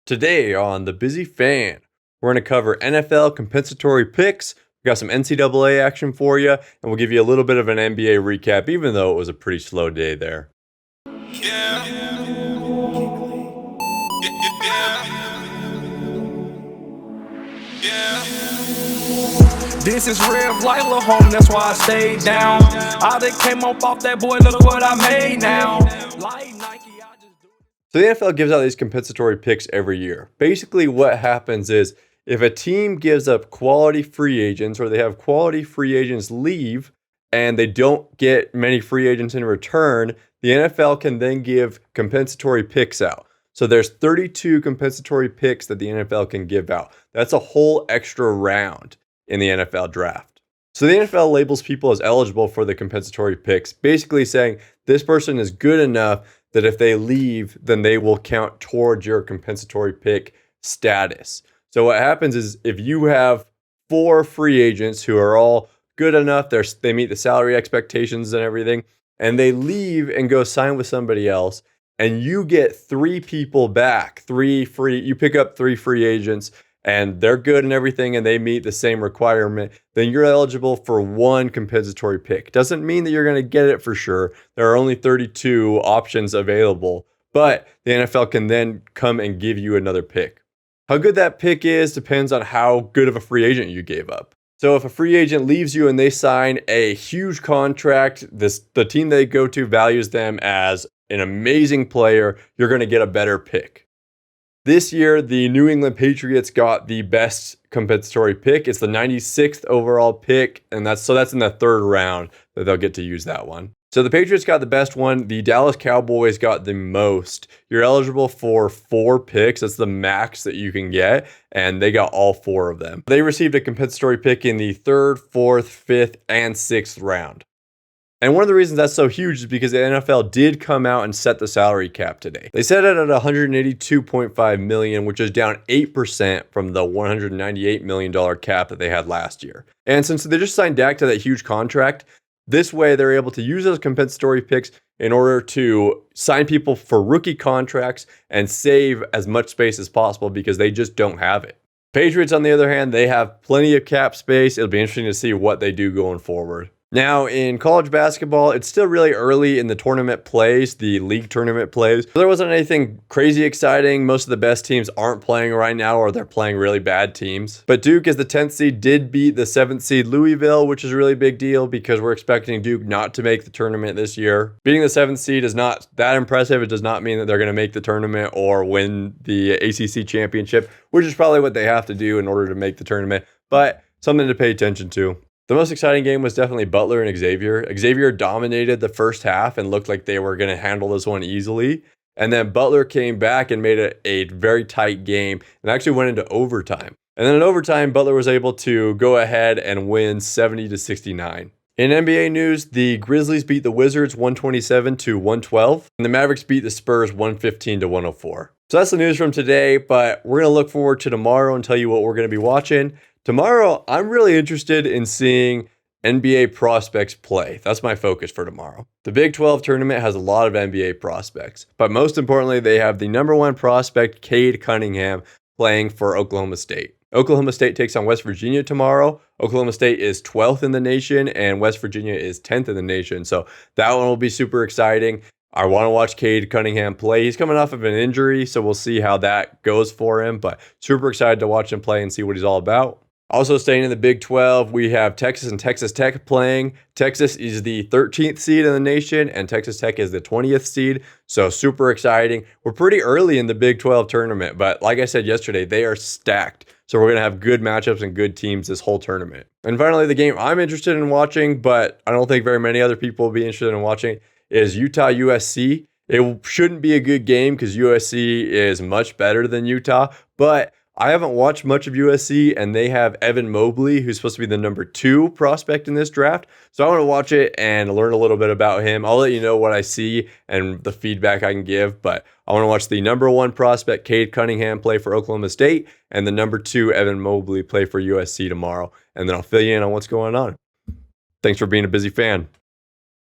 Today on The Busy Fan, we're going to cover NFL compensatory picks. We got some NCAA action for you, and we'll give you a little bit of an NBA recap, even though it was a pretty slow day there. This is Rev Lila home, that's why I stayed down. I done came up off that boy, look what I made now. Like Nike, I just do it. So the NFL gives out these compensatory picks every year. Basically what happens is if a team gives up quality free agents or they have quality free agents leave and they don't get many free agents in return, the NFL can then give compensatory picks out. So there's 32 compensatory picks that the NFL can give out. That's a whole extra round in the NFL draft. So the NFL labels people as eligible for the compensatory picks, basically saying this person is good enough that if they leave, then they will count towards your compensatory pick status. So what happens is if you have 4 free agents who are all good enough, they meet the salary expectations and everything, and they leave and go sign with somebody else, and you get 3 people back, you pick up 3 free agents, and they're good and everything, and they meet the same requirement, then you're eligible for 1 compensatory pick. Doesn't mean that you're going to get it for sure. There are only 32 options available, but the NFL can then come and give you another pick. How good that pick is depends on how good of a free agent you gave up. So if a free agent leaves you and they sign a huge contract, the team they go to values them as an amazing player, you're going to get a better pick. This year, the New England Patriots got the best compensatory pick. It's the 96th overall pick, and that's in the 3rd round that they'll get to use that one. So the Patriots got the best one. The Dallas Cowboys got the most. You're eligible for 4 picks. That's the max that you can get, and they got all 4 of them. They received a compensatory pick in the 3rd, 4th, 5th, and 6th round. And one of the reasons that's so huge is because the NFL did come out and set the salary cap today. They set it at $182.5 million, which is down 8% from the $198 million cap that they had last year. And since they just signed Dak to that huge contract, this way they're able to use those compensatory picks in order to sign people for rookie contracts and save as much space as possible because they just don't have it. Patriots, on the other hand, they have plenty of cap space. It'll be interesting to see what they do going forward. Now, in college basketball, it's still really early in the tournament plays, the league tournament plays. There wasn't anything crazy exciting. Most of the best teams aren't playing right now, or they're playing really bad teams. But Duke, as the 10th seed, did beat the 7th seed Louisville, which is a really big deal because we're expecting Duke not to make the tournament this year. Beating the 7th seed is not that impressive. It does not mean that they're going to make the tournament or win the ACC championship, which is probably what they have to do in order to make the tournament, but something to pay attention to. The most exciting game was definitely Butler and Xavier. Xavier dominated the first half and looked like they were going to handle this one easily. And then Butler came back and made it a very tight game and actually went into overtime. And then in overtime, Butler was able to go ahead and win 70-69. In NBA news, the Grizzlies beat the Wizards 127-112, and the Mavericks beat the Spurs 115-104. So that's the news from today, but we're going to look forward to tomorrow and tell you what we're going to be watching. Tomorrow, I'm really interested in seeing NBA prospects play. That's my focus for tomorrow. The Big 12 tournament has a lot of NBA prospects, but most importantly, they have the #1 prospect, Cade Cunningham, playing for Oklahoma State. Oklahoma State takes on West Virginia tomorrow. Oklahoma State is 12th in the nation, and West Virginia is 10th in the nation. So that one will be super exciting. I want to watch Cade Cunningham play. He's coming off of an injury, so we'll see how that goes for him, but super excited to watch him play and see what he's all about. Also staying in the Big 12, we have Texas and Texas Tech playing. Texas is the 13th seed in the nation, and Texas Tech is the 20th seed. So super exciting. We're pretty early in the Big 12 tournament, but like I said yesterday, they are stacked. So we're going to have good matchups and good teams this whole tournament. And finally, the game I'm interested in watching, but I don't think very many other people will be interested in watching, is Utah-USC. It shouldn't be a good game because USC is much better than Utah, but I haven't watched much of USC, and they have Evan Mobley, who's supposed to be the #2 prospect in this draft. So I want to watch it and learn a little bit about him. I'll let you know what I see and the feedback I can give, but I want to watch the #1 prospect, Cade Cunningham, play for Oklahoma State, and the #2, Evan Mobley, play for USC tomorrow. And then I'll fill you in on what's going on. Thanks for being a busy fan.